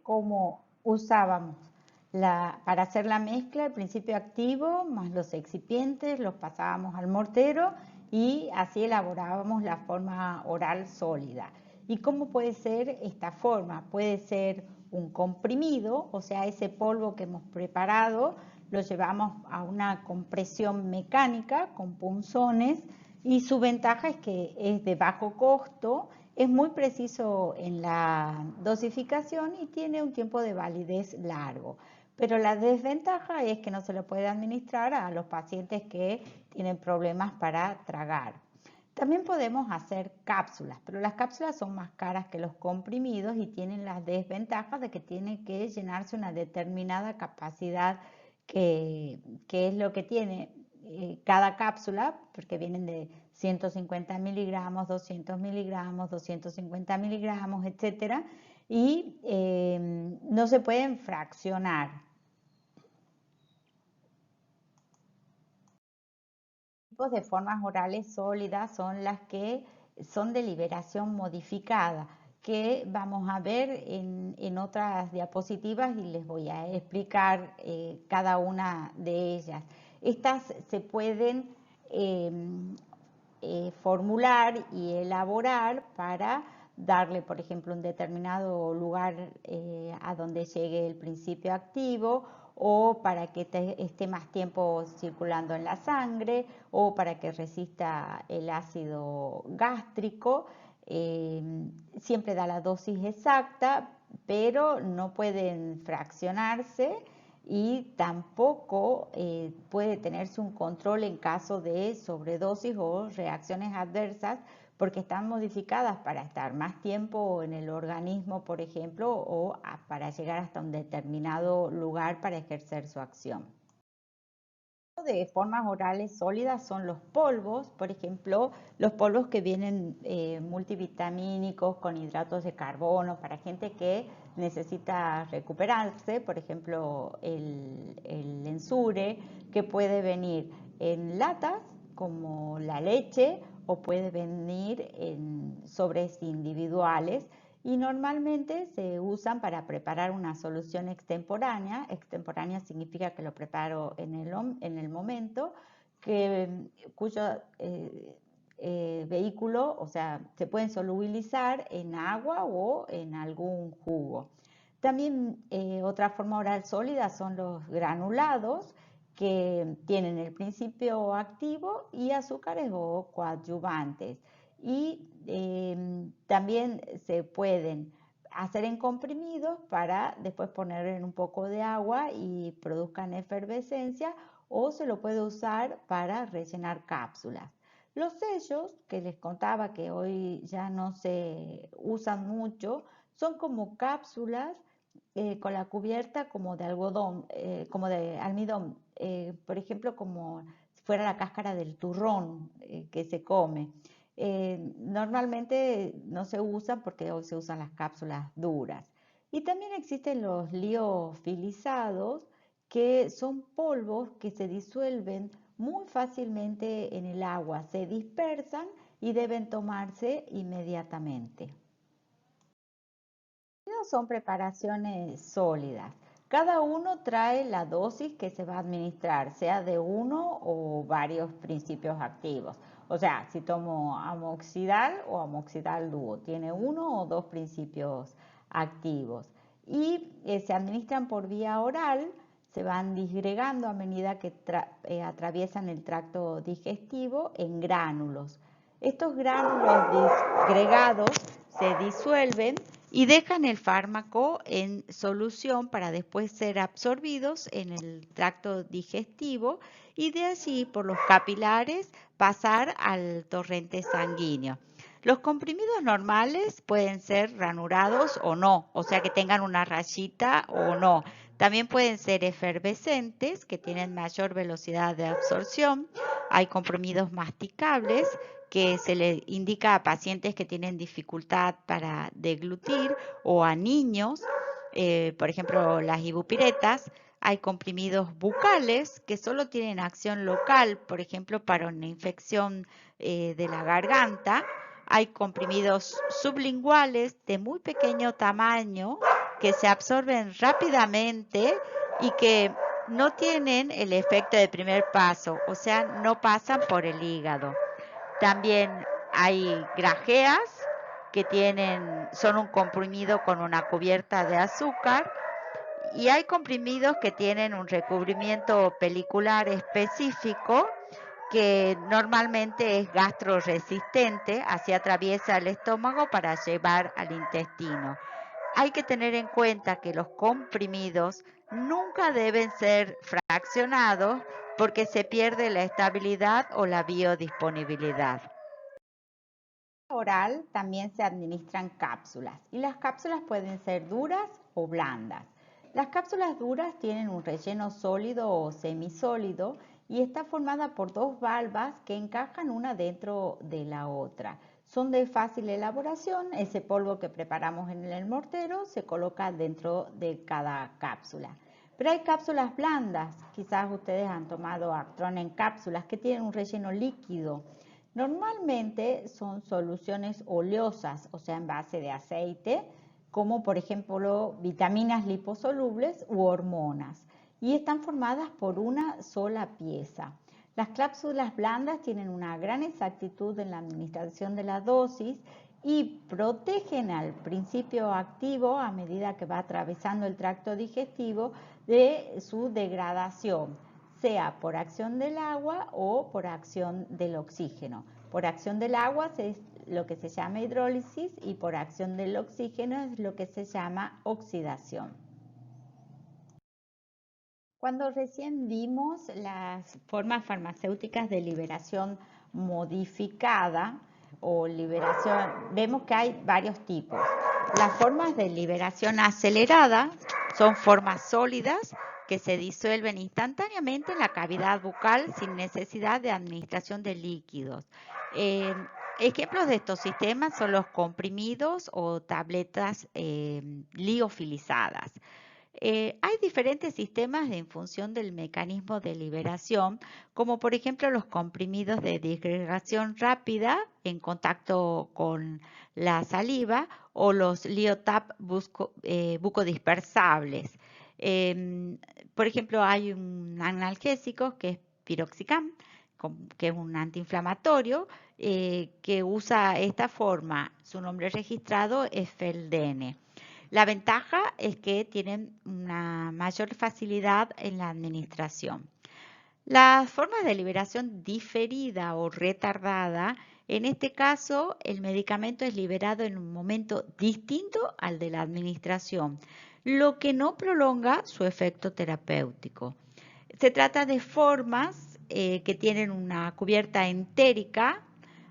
Cómo usábamos para hacer la mezcla, el principio activo más los excipientes, los pasábamos al mortero y así elaborábamos la forma oral sólida. ¿Y cómo puede ser esta forma? Puede ser un comprimido, o sea, ese polvo que hemos preparado lo llevamos a una compresión mecánica con punzones y su ventaja es que es de bajo costo, es muy preciso en la dosificación y tiene un tiempo de validez largo. Pero la desventaja es que no se lo puede administrar a los pacientes que tienen problemas para tragar. También podemos hacer cápsulas, pero las cápsulas son más caras que los comprimidos y tienen las desventajas de que tiene que llenarse una determinada capacidad que es lo que tiene cada cápsula, porque vienen de 150 miligramos, 200 miligramos, 250 miligramos, etcétera, y no se pueden fraccionar. Tipos de formas orales sólidas son las que son de liberación modificada, que vamos a ver en otras diapositivas y les voy a explicar cada una de ellas. Estas se pueden formular y elaborar para darle, por ejemplo, un determinado lugar a donde llegue el principio activo, o para que esté más tiempo circulando en la sangre, o para que resista el ácido gástrico. Siempre da la dosis exacta, pero no pueden fraccionarse y tampoco puede tenerse un control en caso de sobredosis o reacciones adversas, porque están modificadas para estar más tiempo en el organismo, por ejemplo, o para llegar hasta un determinado lugar para ejercer su acción. De formas orales sólidas son los polvos, por ejemplo, los polvos que vienen multivitamínicos con hidratos de carbono para gente que necesita recuperarse, por ejemplo, el Ensure, que puede venir en latas como la leche o puede venir en sobres individuales y normalmente se usan para preparar una solución extemporánea. Extemporánea significa que lo preparo en el momento, cuyo vehículo, o sea, se pueden solubilizar en agua o en algún jugo. También otra forma oral sólida son los granulados, que tienen el principio activo y azúcares o coadyuvantes. Y también se pueden hacer en comprimidos para después poner en un poco de agua y produzcan efervescencia, o se lo puede usar para rellenar cápsulas. Los sellos que les contaba que hoy ya no se usan mucho son como cápsulas con la cubierta como de algodón, como de almidón, por ejemplo, como si fuera la cáscara del turrón que se come. Normalmente no se usan porque hoy se usan las cápsulas duras. Y también existen los liofilizados, que son polvos que se disuelven muy fácilmente en el agua, se dispersan y deben tomarse inmediatamente. Son preparaciones sólidas. Cada uno trae la dosis que se va a administrar, sea de uno o varios principios activos. O sea, si tomo amoxidal o amoxidal dúo, tiene uno o dos principios activos. Y se administran por vía oral, se van disgregando a medida que atraviesan el tracto digestivo en gránulos. Estos gránulos disgregados se disuelven y dejan el fármaco en solución para después ser absorbidos en el tracto digestivo y de allí por los capilares pasar al torrente sanguíneo. Los comprimidos normales pueden ser ranurados o no, o sea que tengan una rayita o no. También pueden ser efervescentes, que tienen mayor velocidad de absorción. Hay comprimidos masticables, que se le indica a pacientes que tienen dificultad para deglutir o a niños, por ejemplo las ibupiretas. Hay comprimidos bucales que solo tienen acción local, por ejemplo para una infección de la garganta. Hay comprimidos sublinguales de muy pequeño tamaño que se absorben rápidamente y que no tienen el efecto de primer paso, o sea, no pasan por el hígado. También hay grajeas que son un comprimido con una cubierta de azúcar, y hay comprimidos que tienen un recubrimiento pelicular específico que normalmente es gastroresistente, así atraviesa el estómago para llevar al intestino. Hay que tener en cuenta que los comprimidos nunca deben ser fraccionados porque se pierde la estabilidad o la biodisponibilidad. Oral también se administran cápsulas y las cápsulas pueden ser duras o blandas. Las cápsulas duras tienen un relleno sólido o semisólido y está formada por dos valvas que encajan una dentro de la otra. Son de fácil elaboración, ese polvo que preparamos en el mortero se coloca dentro de cada cápsula. Pero hay cápsulas blandas, quizás ustedes han tomado Actron en cápsulas que tienen un relleno líquido. Normalmente son soluciones oleosas, o sea, en base de aceite, como por ejemplo vitaminas liposolubles u hormonas, y están formadas por una sola pieza. Las cápsulas blandas tienen una gran exactitud en la administración de la dosis y protegen al principio activo a medida que va atravesando el tracto digestivo de su degradación, sea por acción del agua o por acción del oxígeno. Por acción del agua es lo que se llama hidrólisis y por acción del oxígeno es lo que se llama oxidación. Cuando recién vimos las formas farmacéuticas de liberación modificada o liberación, vemos que hay varios tipos. Las formas de liberación acelerada son formas sólidas que se disuelven instantáneamente en la cavidad bucal sin necesidad de administración de líquidos. Ejemplos de estos sistemas son los comprimidos o tabletas liofilizadas. Hay diferentes sistemas en función del mecanismo de liberación, como por ejemplo los comprimidos de disgregación rápida en contacto con la saliva o los Liotap bucodispersables. Por ejemplo, hay un analgésico que es piroxicam, que es un antiinflamatorio, que usa esta forma. Su nombre registrado es Feldene. La ventaja es que tienen una mayor facilidad en la administración. Las formas de liberación diferida o retardada, en este caso el medicamento es liberado en un momento distinto al de la administración, lo que no prolonga su efecto terapéutico. Se trata de formas que tienen una cubierta entérica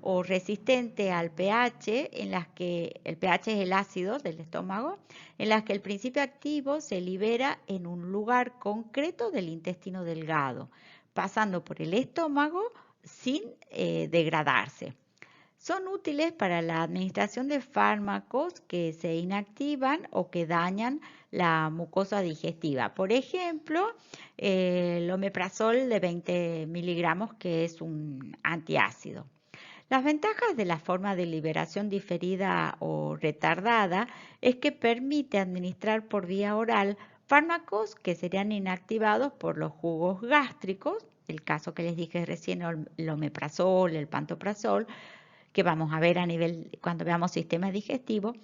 o resistente al pH, en las que el pH es el ácido del estómago, en las que el principio activo se libera en un lugar concreto del intestino delgado, pasando por el estómago sin degradarse. Son útiles para la administración de fármacos que se inactivan o que dañan la mucosa digestiva. Por ejemplo, el omeprazol de 20 miligramos, que es un antiácido. Las ventajas de la forma de liberación diferida o retardada es que permite administrar por vía oral fármacos que serían inactivados por los jugos gástricos, el caso que les dije recién, el omeprazol, el pantoprazol, que vamos a ver a nivel cuando veamos sistema digestivo.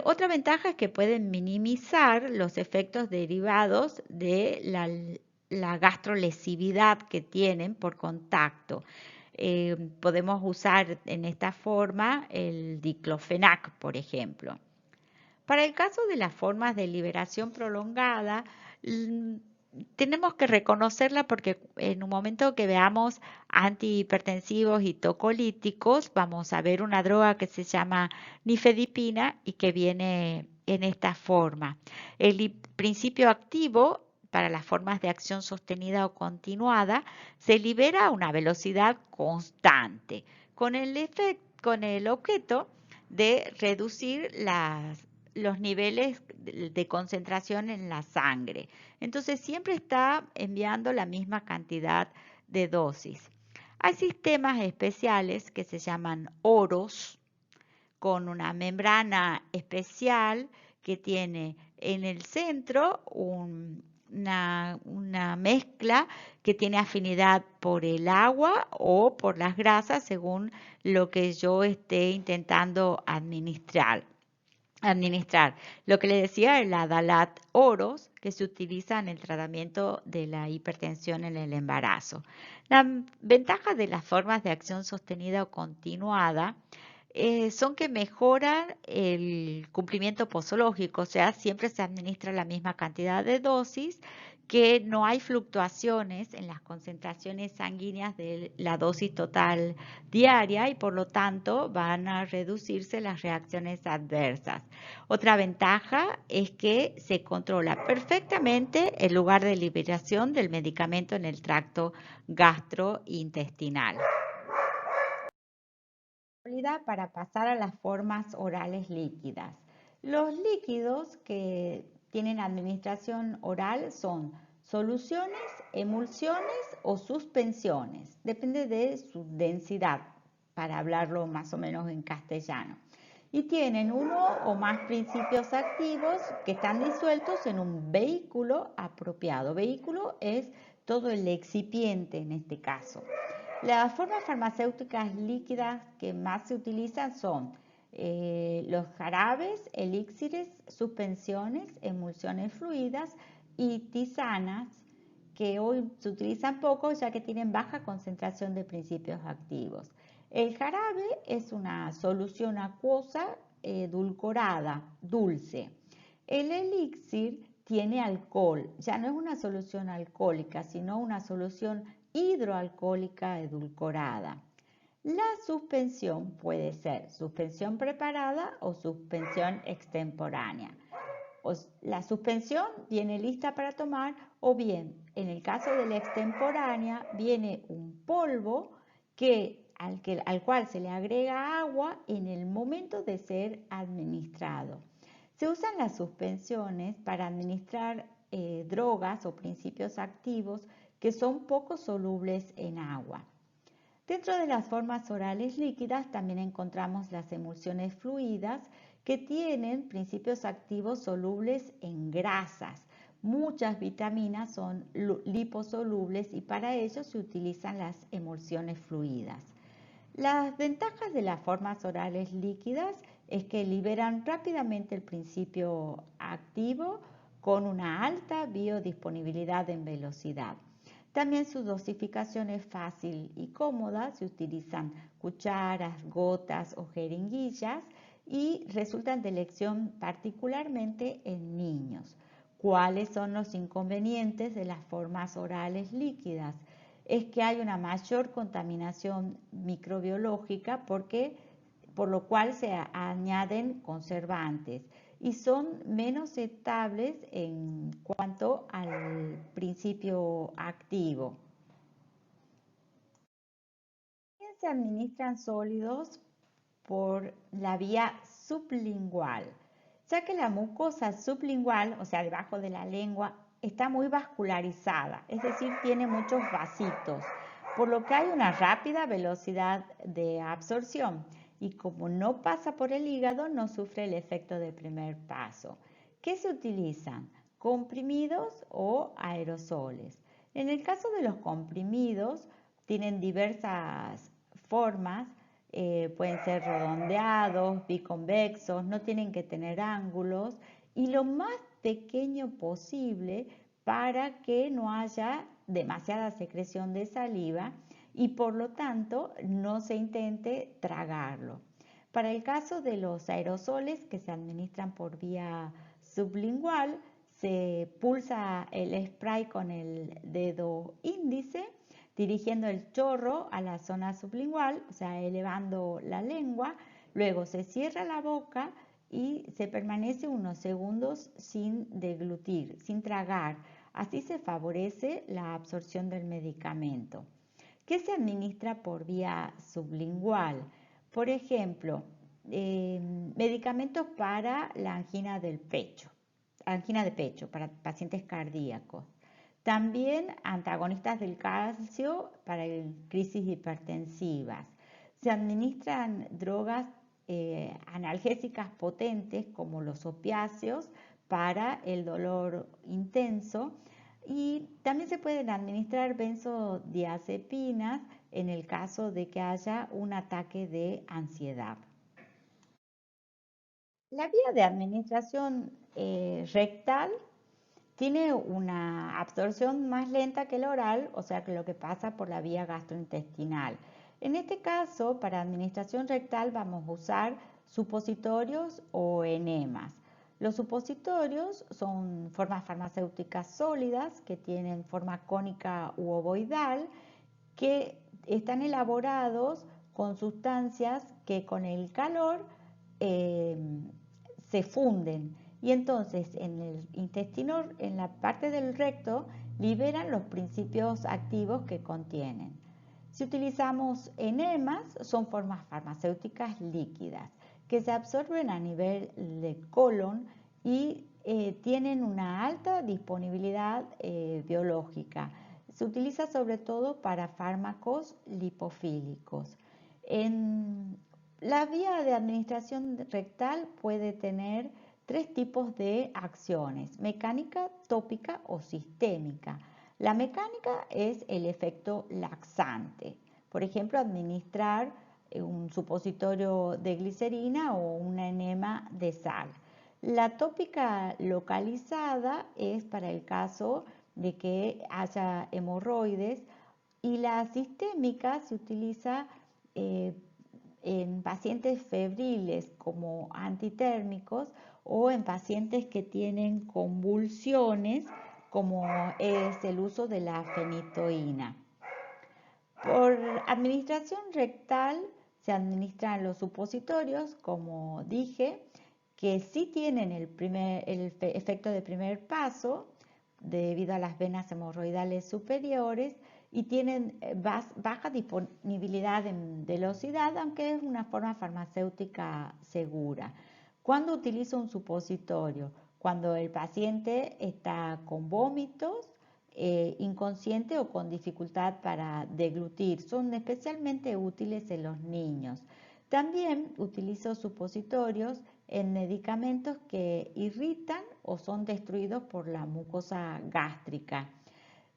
Otra ventaja es que pueden minimizar los efectos derivados de la gastrolesividad que tienen por contacto. Podemos usar en esta forma el diclofenac, por ejemplo. Para el caso de las formas de liberación prolongada, tenemos que reconocerla porque en un momento que veamos antihipertensivos y tocolíticos, vamos a ver una droga que se llama nifedipina y que viene en esta forma. El principio activo para las formas de acción sostenida o continuada se libera a una velocidad constante, con el objeto de reducir los niveles de concentración en la sangre. Entonces siempre está enviando la misma cantidad de dosis. Hay sistemas especiales que se llaman oros, con una membrana especial que tiene en el centro una mezcla que tiene afinidad por el agua o por las grasas según lo que yo esté intentando administrar. Lo que le decía, el Adalat Oros, que se utiliza en el tratamiento de la hipertensión en el embarazo. La ventaja de las formas de acción sostenida o continuada son que mejoran el cumplimiento posológico, o sea, siempre se administra la misma cantidad de dosis, que no hay fluctuaciones en las concentraciones sanguíneas de la dosis total diaria y por lo tanto van a reducirse las reacciones adversas. Otra ventaja es que se controla perfectamente el lugar de liberación del medicamento en el tracto gastrointestinal. Para pasar a las formas orales líquidas. Los líquidos que tienen administración oral son soluciones, emulsiones o suspensiones. Depende de su densidad, para hablarlo más o menos en castellano. Y tienen uno o más principios activos que están disueltos en un vehículo apropiado. Vehículo es todo el excipiente en este caso. Las formas farmacéuticas líquidas que más se utilizan son los jarabes, elixires, suspensiones, emulsiones fluidas y tisanas, que hoy se utilizan poco ya que tienen baja concentración de principios activos. El jarabe es una solución acuosa edulcorada, dulce. El elixir tiene alcohol, ya no es una solución alcohólica, sino una solución hidroalcohólica edulcorada. La suspensión puede ser suspensión preparada o suspensión extemporánea. La suspensión viene lista para tomar o bien, en el caso de la extemporánea, viene un polvo al cual se le agrega agua en el momento de ser administrado. Se usan las suspensiones para administrar drogas o principios activos que son poco solubles en agua. Dentro de las formas orales líquidas también encontramos las emulsiones fluidas que tienen principios activos solubles en grasas. Muchas vitaminas son liposolubles y para ello se utilizan las emulsiones fluidas. Las ventajas de las formas orales líquidas es que liberan rápidamente el principio activo con una alta biodisponibilidad en velocidad. También su dosificación es fácil y cómoda, se utilizan cucharas, gotas o jeringuillas y resultan de elección particularmente en niños. ¿Cuáles son los inconvenientes de las formas orales líquidas? Es que hay una mayor contaminación microbiológica por lo cual se añaden conservantes y son menos estables en cuanto al principio activo. También se administran sólidos por la vía sublingual, ya que la mucosa sublingual, o sea, debajo de la lengua, está muy vascularizada, es decir, tiene muchos vasitos, por lo que hay una rápida velocidad de absorción y como no pasa por el hígado, no sufre el efecto de primer paso. ¿Qué se utilizan? Comprimidos o aerosoles. En el caso de los comprimidos, tienen diversas formas, pueden ser redondeados, biconvexos, no tienen que tener ángulos y lo más pequeño posible para que no haya demasiada secreción de saliva y por lo tanto no se intente tragarlo. Para el caso de los aerosoles que se administran por vía sublingual, se pulsa el spray con el dedo índice, dirigiendo el chorro a la zona sublingual, o sea, elevando la lengua, luego se cierra la boca y se permanece unos segundos sin deglutir, sin tragar. Así se favorece la absorción del medicamento. ¿Qué se administra por vía sublingual? Por ejemplo, medicamentos para la angina de pecho para pacientes cardíacos. También antagonistas del calcio para crisis hipertensivas. Se administran drogas analgésicas potentes como los opiáceos para el dolor intenso, y también se pueden administrar benzodiazepinas en el caso de que haya un ataque de ansiedad. La vía de administración rectal tiene una absorción más lenta que la oral, o sea que lo que pasa por la vía gastrointestinal. En este caso, para administración rectal vamos a usar supositorios o enemas. Los supositorios son formas farmacéuticas sólidas que tienen forma cónica u ovoidal, que están elaborados con sustancias que con el calor eh, se funden, y entonces en el intestino, en la parte del recto, liberan los principios activos que contienen. Si utilizamos enemas, son formas farmacéuticas líquidas que se absorben a nivel de colon y tienen una alta disponibilidad biológica. Se utiliza sobre todo para fármacos lipofílicos. En la vía de administración rectal puede tener tres tipos de acciones: mecánica, tópica o sistémica. La mecánica es el efecto laxante. Por ejemplo, administrar un supositorio de glicerina o una enema de sal. La tópica localizada es para el caso de que haya hemorroides, y la sistémica se utiliza en pacientes febriles como antitérmicos, o en pacientes que tienen convulsiones, como es el uso de la fenitoína. Por administración rectal se administran los supositorios, como dije, que sí tienen el efecto de primer paso debido a las venas hemorroidales superiores, y tienen baja disponibilidad en velocidad, aunque es una forma farmacéutica segura. ¿Cuándo utilizo un supositorio? Cuando el paciente está con vómitos, inconsciente o con dificultad para deglutir. Son especialmente útiles en los niños. También utilizo supositorios en medicamentos que irritan o son destruidos por la mucosa gástrica.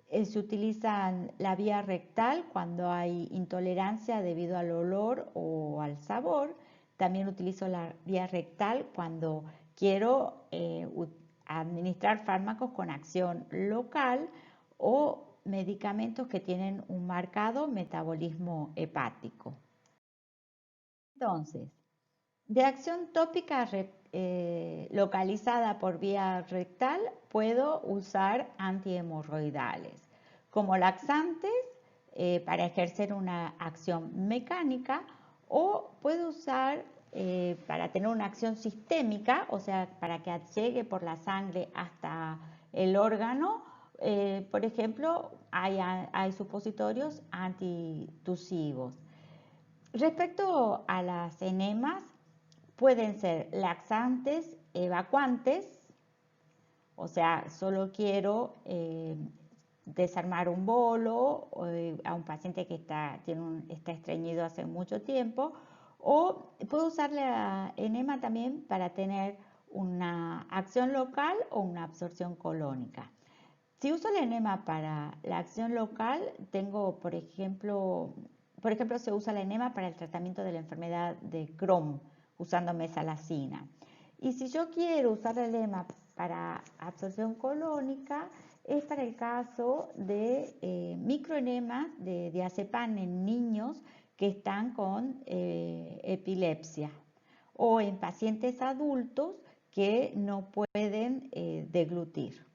Se utiliza la vía rectal cuando hay intolerancia debido al olor o al sabor. También utilizo la vía rectal cuando quiero administrar fármacos con acción local o medicamentos que tienen un marcado metabolismo hepático. Entonces, de acción tópica localizada por vía rectal, puedo usar antihemorroidales. Como laxantes, para ejercer una acción mecánica, o puedo usar para tener una acción sistémica, o sea, para que llegue por la sangre hasta el órgano. Por ejemplo, hay supositorios antitusivos. Respecto a las enemas, pueden ser laxantes, evacuantes, o sea, solo quiero desarmar un bolo a un paciente que está estreñido hace mucho tiempo, o puedo usar la enema también para tener una acción local o una absorción colónica. Si uso el enema para la acción local, tengo, por ejemplo, se usa el enema para el tratamiento de la enfermedad de Crohn usando mesalazina. Y si yo quiero usar el enema para absorción colónica, es para el caso de microenemas de diazepam en niños que están con epilepsia, o en pacientes adultos que no pueden deglutir.